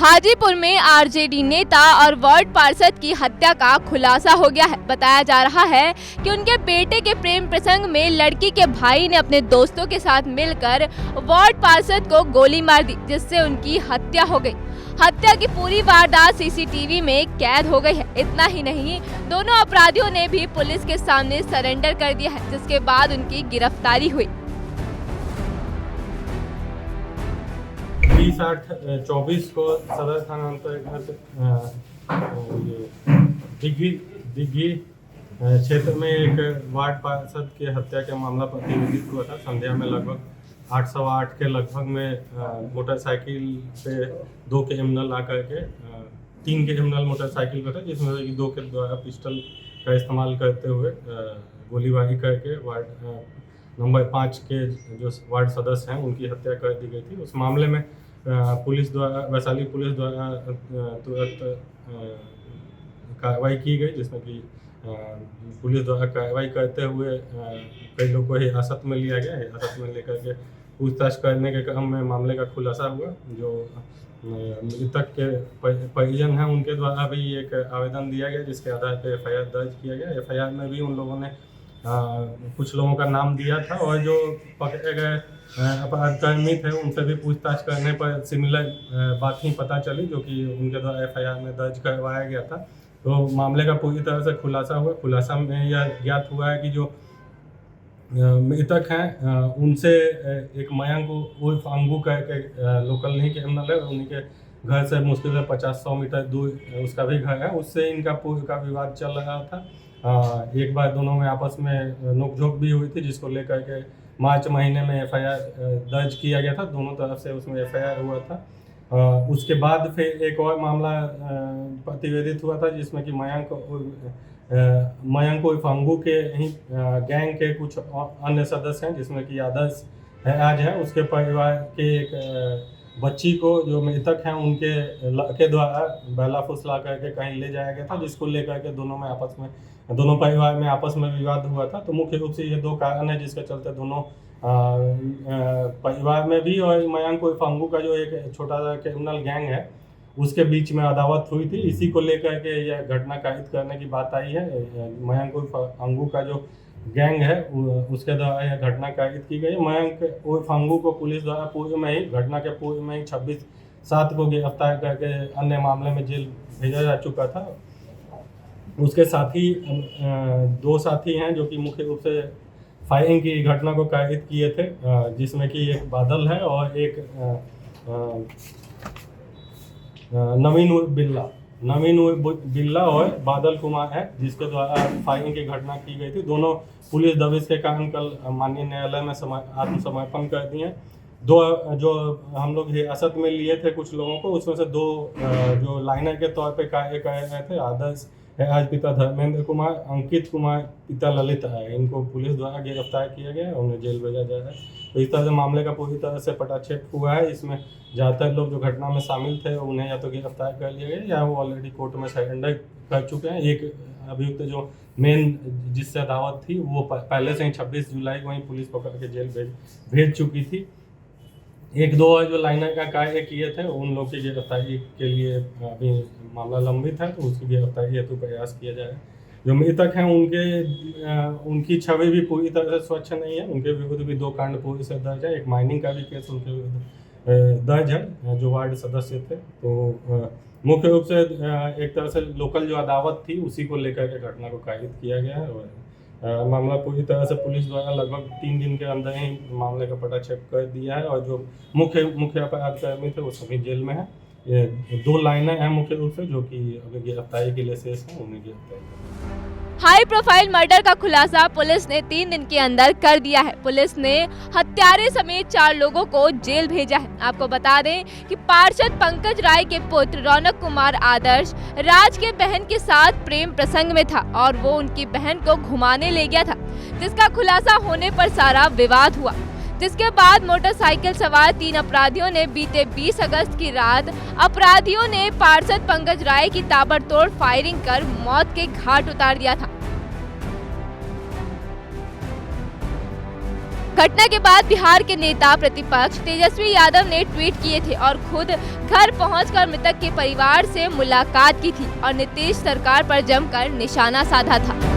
हाजीपुर में आरजेडी नेता और वार्ड पार्षद की हत्या का खुलासा हो गया है। बताया जा रहा है कि उनके बेटे के प्रेम प्रसंग में लड़की के भाई ने अपने दोस्तों के साथ मिलकर वार्ड पार्षद को गोली मार दी, जिससे उनकी हत्या हो गई। हत्या की पूरी वारदात सीसीटीवी में कैद हो गई है। इतना ही नहीं, दोनों अपराधियों ने भी पुलिस के सामने सरेंडर कर दिया है, जिसके बाद उनकी गिरफ्तारी हुई। 20/8/24 को सदर थाना अंतर्गत दिग्गी क्षेत्र में एक वार्ड पार्षद की हत्या का मामला प्रतिवेदित हुआ था। संध्या में लगभग 8:15 के लगभग में मोटरसाइकिल पे 2 क्रिमिनल आकर के 3 क्रिमिनल मोटरसाइकिल पर थे, जिसमें से 2 के द्वारा पिस्टल का इस्तेमाल करते हुए गोलीबारी करके वार्ड नंबर 5 के जो वार्ड सदस्य हैं उनकी हत्या कर दी गई थी। उस मामले में पुलिस द्वारा वैशाली पुलिस द्वारा तुरंत कार्रवाई की गई, जिसमें कि पुलिस द्वारा कार्रवाई करते हुए कई लोगों को हिरासत में लिया गया। हिरासत में लेकर के पूछताछ करने के क्रम में मामले का खुलासा हुआ। जो मृतक के परिजन हैं उनके द्वारा भी एक आवेदन दिया गया, जिसके आधार पर FIR दर्ज किया गया। FIR में भी उन लोगों ने कुछ लोगों का नाम दिया था और जो पकड़े गए अपराधकर्मी थे उनसे भी पूछताछ करने पर सिमिलर बात ही पता चली, जो कि उनके द्वारा FIR में दर्ज करवाया गया था। तो मामले का पूरी तरह से खुलासा हुआ। खुलासा में यह ज्ञात हुआ है कि जो मृतक हैं उनसे एक मयंक उर्फ अंगू का लोकल नहीं क्रिमिनल है, उन्हीं के घर से मुश्किल से 50-100 मीटर दूर उसका भी घर है। उससे इनका पूर्व का विवाद चल रहा था। एक बार दोनों में आपस में नोकझोंक भी हुई थी, जिसको लेकर के मार्च महीने में FIR दर्ज किया गया था। दोनों तरफ से उसमें FIR हुआ था। उसके बाद फिर एक और मामला प्रतिवेदित हुआ था, जिसमें कि मयंक उर्फ अंगू के ही गैंग के कुछ अन्य सदस्य हैं, जिसमें कि आदर्श आज है। उसके परिवार के एक बच्ची को जो मृतक हैं उनके लड़के द्वारा बहला फुसला करके कहीं ले जाया गया था, जिसको लेकर के दोनों परिवार में आपस में विवाद हुआ था। तो मुख्य रूप से ये 2 कारण है जिसके चलते दोनों परिवार में भी और मयंक उर्फ अंगू का जो एक छोटा सा क्रिमिनल गैंग है उसके बीच में अदावत हुई थी। इसी को लेकर के यह घटना कारित करने की बात आई है। मयंक उर्फ अंगू का जो गैंग है उसके द्वारा यह घटना कारित की गई। मयंक उर्फ अंगू को पुलिस द्वारा घटना के पूर्व में ही 26/7 को गिरफ्तार करके अन्य मामले में जेल भेजा जा चुका था। उसके साथी 2 साथी हैं जो कि मुख्य रूप से फायरिंग की घटना को कारित किए थे, जिसमें कि एक बादल है और एक नवीन बिल्ला और बादल कुमार है, जिसके द्वारा फायरिंग की घटना की गई थी। दोनों पुलिस दबिश के कारण कल माननीय न्यायालय में आत्मसमर्पण कर दिए। 2 जो हम लोग हिरासत में लिए थे कुछ लोगों को, उसमें से 2 जो लाइनर के तौर पे कार्य कर रहे थे। आदर्श है आज पिता धर्मेंद्र कुमार, अंकित कुमार पिता ललित है। इनको पुलिस द्वारा गिरफ्तार किया गया है, उन्हें जेल भेजा जा रहा है। तो इस तरह से मामले का पूरी तरह से पटाक्षेप हुआ है। इसमें ज़्यादातर लोग जो घटना में शामिल थे उन्हें या तो गिरफ्तार कर लिया गया या वो ऑलरेडी कोर्ट में सरेंडर कर चुके हैं। एक अभियुक्त जो मेन जिससे दावत थी वो पहले से ही 26 जुलाई को ही पुलिस पकड़ के जेल भेज चुकी थी। 1-2 और जो लाइनर का कार्य किए थे उन लोग की गिरफ्तारी के लिए अभी मामला लंबित है, तो उसकी गिरफ्तारी हेतु प्रयास किया जाए। जो मृतक हैं उनकी छवि भी पूरी तरह से स्वच्छ नहीं है। उनके विरुद्ध भी 2 कांड पूरी से दर्ज है। एक माइनिंग का भी केस उनके विरुद्ध दर्ज है, जो वार्ड सदस्य थे। तो मुख्य रूप से एक तरह से लोकल जो अदावत थी उसी को लेकर के घटना को कारित किया गया है और मामला पूरी तरह से पुलिस द्वारा लगभग 3 दिन के अंदर ही मामले का पटाक्षेप कर दिया है। और जो मुख्य अपराधकर्मी थे वो सभी जेल में है। ये 2 लाइनें हैं मुख्य रूप से जो कि अभी गिरफ्तारी के लिए शेष हैं, उन्हें गिरफ्तार। हाई प्रोफाइल मर्डर का खुलासा पुलिस ने 3 दिन के अंदर कर दिया है। पुलिस ने हत्यारे समेत 4 लोगों को जेल भेजा है। आपको बता दें कि पार्षद पंकज राय के पुत्र रौनक कुमार आदर्श राज के बहन के साथ प्रेम प्रसंग में था और वो उनकी बहन को घुमाने ले गया था, जिसका खुलासा होने पर सारा विवाद हुआ। जिसके बाद मोटरसाइकिल सवार 3 अपराधियों ने बीते 20 अगस्त की रात अपराधियों ने पार्षद पंकज राय की ताबड़तोड़ फायरिंग कर मौत के घाट उतार दिया था। घटना के बाद बिहार के नेता प्रतिपक्ष तेजस्वी यादव ने ट्वीट किए थे और खुद घर पहुंचकर मृतक के परिवार से मुलाकात की थी और नीतीश सरकार पर जमकर निशाना साधा था।